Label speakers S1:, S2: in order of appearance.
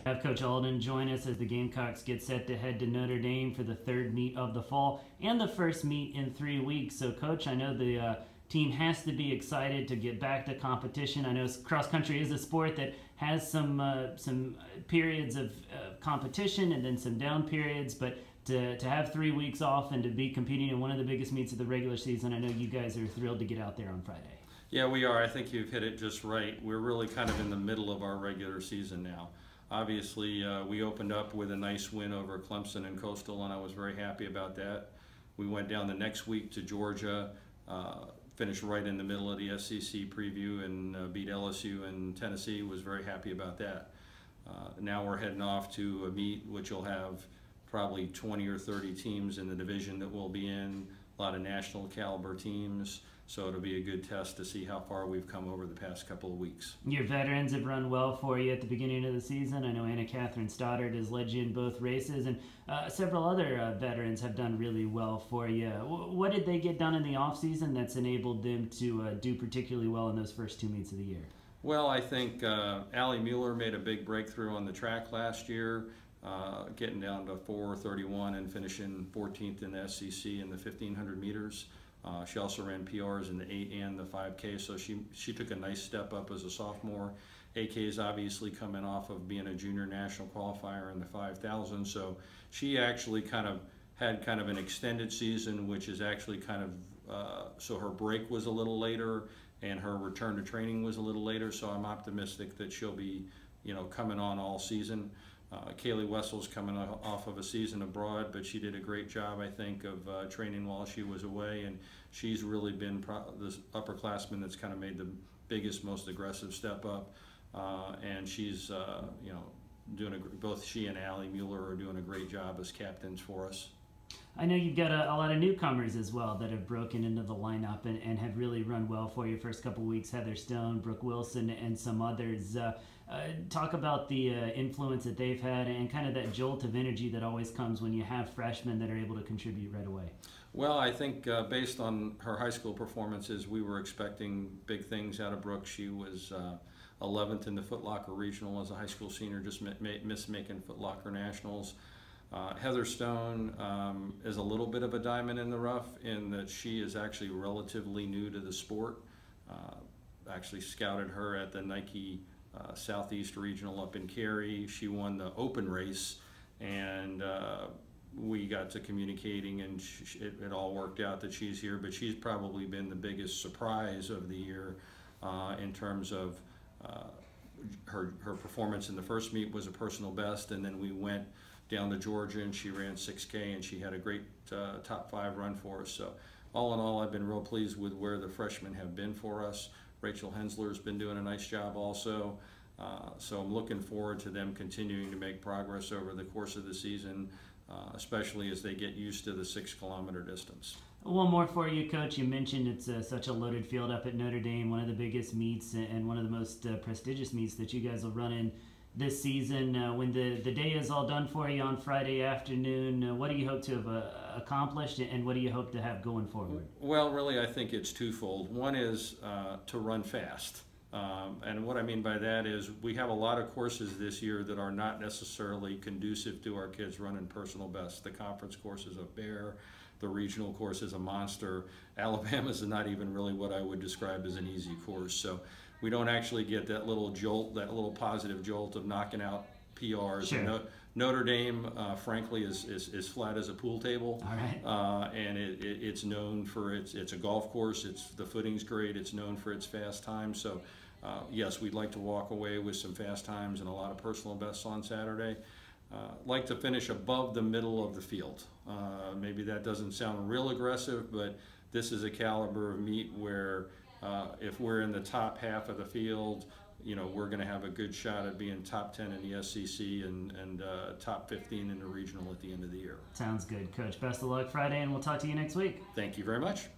S1: Have Coach Allden join us as the Gamecocks get set to head to Notre Dame for the third meet of the fall and the first meet in 3 weeks. So, Coach, I know the team has to be excited to get back to competition. I know cross country is a sport that has some periods of competition and then some down periods, but to have 3 weeks off and to be competing in one of the biggest meets of the regular season, I know you guys are thrilled to get out there on Friday.
S2: Yeah, we are. I think you've hit it just right. We're really kind of in the middle of our regular season now. Obviously, we opened up with a nice win over Clemson and Coastal, and I was very happy about that. We went down the next week to Georgia, finished right in the middle of the SEC preview, and beat LSU and Tennessee. Was very happy about that. Now we're heading off to a meet which will have probably 20 or 30 teams in the division that we'll be in, a lot of national caliber teams. So it'll be a good test to see how far we've come over the past couple of weeks.
S1: Your veterans have run well for you at the beginning of the season. I know Anna Catherine Stoddard has led you in both races, and several other veterans have done really well for you. What did they get done in the offseason that's enabled them to do particularly well in those first 2 meets of the year?
S2: Well, I think Allie Mueller made a big breakthrough on the track last year, getting down to 4:31 and finishing 14th in the SEC in the 1500 meters. She also ran PRs in the 8 and the 5K, so she took a nice step up as a sophomore. AK is obviously coming off of being a junior national qualifier in the 5,000, so she actually had kind of an extended season, which is actually so her break was a little later and her return to training was a little later, so I'm optimistic that she'll be, coming on all season. Kaylee Wessel's coming off of a season abroad, but she did a great job, I think, of training while she was away, and she's really been this upperclassman that's kind of made the biggest, most aggressive step up, and she's, both she and Allie Mueller are doing a great job as captains for us.
S1: I know you've got a lot of newcomers as well that have broken into the lineup and have really run well for you. First couple weeks, Heather Stone, Brooke Wilson, and some others. Talk about the influence that they've had and kind of that jolt of energy that always comes when you have freshmen that are able to contribute right away.
S2: Well, I think based on her high school performances, we were expecting big things out of Brooke. She was 11th in the Foot Locker Regional as a high school senior, just missed making Foot Locker Nationals. Heather Stone is a little bit of a diamond in the rough in that she is actually relatively new to the sport. Actually scouted her at the Nike Southeast Regional up in Cary. She won the open race, and we got to communicating, and it all worked out that she's here, but she's probably been the biggest surprise of the year in terms of her performance in the first meet was a personal best, and then we went down to Georgia and she ran 6K and she had a great top 5 run for us. So all in all, I've been real pleased with where the freshmen have been for us. Rachel Hensler's been doing a nice job also. So I'm looking forward to them continuing to make progress over the course of the season, especially as they get used to the 6-kilometer distance.
S1: One more for you, Coach. You mentioned it's such a loaded field up at Notre Dame, one of the biggest meets and one of the most prestigious meets that you guys will run in this season. When the day is all done for you on Friday afternoon, what do you hope to have accomplished, and what do you hope to have going forward?
S2: Well, really, I think it's twofold. One is to run fast. And what I mean by that is we have a lot of courses this year that are not necessarily conducive to our kids running personal best. The conference course is a bear. The regional course is a monster. Alabama's not even really what I would describe as an easy course. So we don't actually get that little jolt, that little positive jolt of knocking out PRs.
S1: Sure.
S2: Notre Dame, frankly, is flat as a pool table.
S1: All right.
S2: And it's known for it's a golf course. The footing's great. It's known for its fast times. So yes, we'd like to walk away with some fast times and a lot of personal bests on Saturday. Like to finish above the middle of the field. Maybe that doesn't sound real aggressive, but this is a caliber of meet where if we're in the top half of the field, we're going to have a good shot at being top 10 in the SEC and top 15 in the regional at the end of the year.
S1: Sounds good, Coach. Best of luck Friday, and we'll talk to you next week.
S2: Thank you very much.